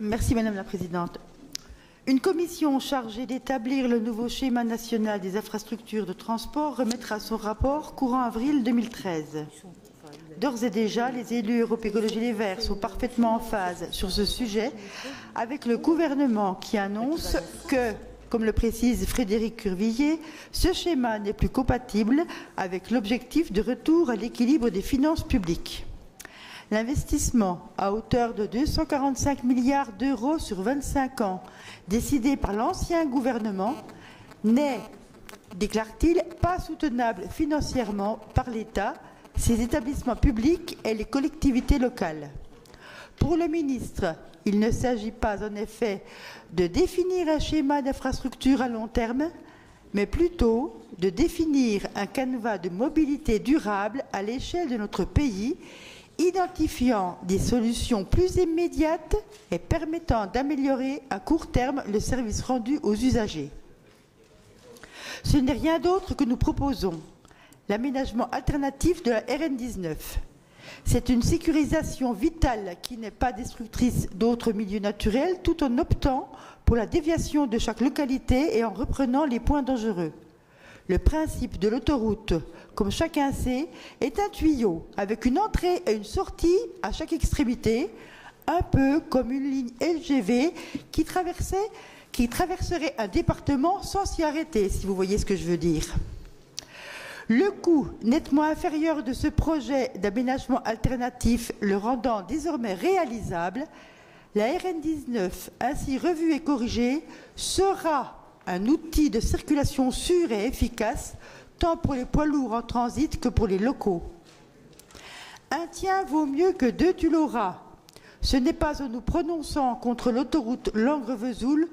Merci Madame la Présidente. Une commission chargée d'établir le nouveau schéma national des infrastructures de transport remettra son rapport courant avril 2013. D'ores et déjà, les élus Europe Écologie Les Verts sont parfaitement en phase sur ce sujet avec le gouvernement qui annonce que, comme le précise Frédéric Curvillier, ce schéma n'est plus compatible avec l'objectif de retour à l'équilibre des finances publiques. L'investissement à hauteur de 245 milliards d'euros sur 25 ans, décidé par l'ancien gouvernement, n'est, déclare-t-il, pas soutenable financièrement par l'État, ses établissements publics et les collectivités locales. Pour le ministre, il ne s'agit pas en effet de définir un schéma d'infrastructure à long terme, mais plutôt de définir un canevas de mobilité durable à l'échelle de notre pays, identifiant des solutions plus immédiates et permettant d'améliorer à court terme le service rendu aux usagers. Ce n'est rien d'autre que nous proposons, l'aménagement alternatif de la RN19. C'est une sécurisation vitale qui n'est pas destructrice d'autres milieux naturels, tout en optant pour la déviation de chaque localité et en reprenant les points dangereux. Le principe de l'autoroute, comme chacun sait, est un tuyau avec une entrée et une sortie à chaque extrémité, un peu comme une ligne LGV qui traverserait un département sans s'y arrêter, si vous voyez ce que je veux dire. Le coût nettement inférieur de ce projet d'aménagement alternatif le rendant désormais réalisable, la RN19, ainsi revue et corrigée, sera un outil de circulation sûr et efficace, tant pour les poids lourds en transit que pour les locaux. Un tien vaut mieux que deux tu l'auras. Ce n'est pas en nous prononçant contre l'autoroute Langres-Vesoul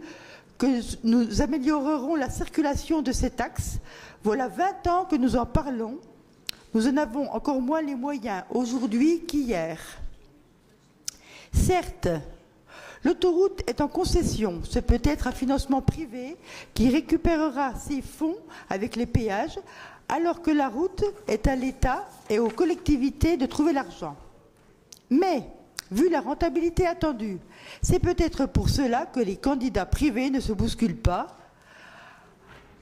que nous améliorerons la circulation de cet axe. Voilà 20 ans que nous en parlons. Nous en avons encore moins les moyens aujourd'hui qu'hier. Certes, l'autoroute est en concession. Ce peut être un financement privé qui récupérera ses fonds avec les péages, alors que la route est à l'État et aux collectivités de trouver l'argent. Mais, vu la rentabilité attendue, c'est peut-être pour cela que les candidats privés ne se bousculent pas,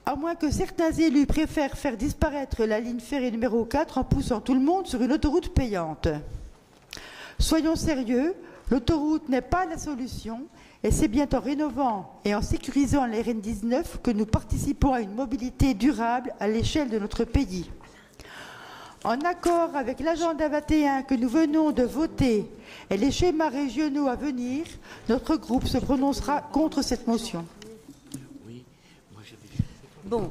à moins que certains élus préfèrent faire disparaître la ligne ferrée numéro 4 en poussant tout le monde sur une autoroute payante. Soyons sérieux, l'autoroute n'est pas la solution et c'est bien en rénovant et en sécurisant la RN19 que nous participons à une mobilité durable à l'échelle de notre pays. En accord avec l'agenda 21 que nous venons de voter et les schémas régionaux à venir, notre groupe se prononcera contre cette motion. Bon,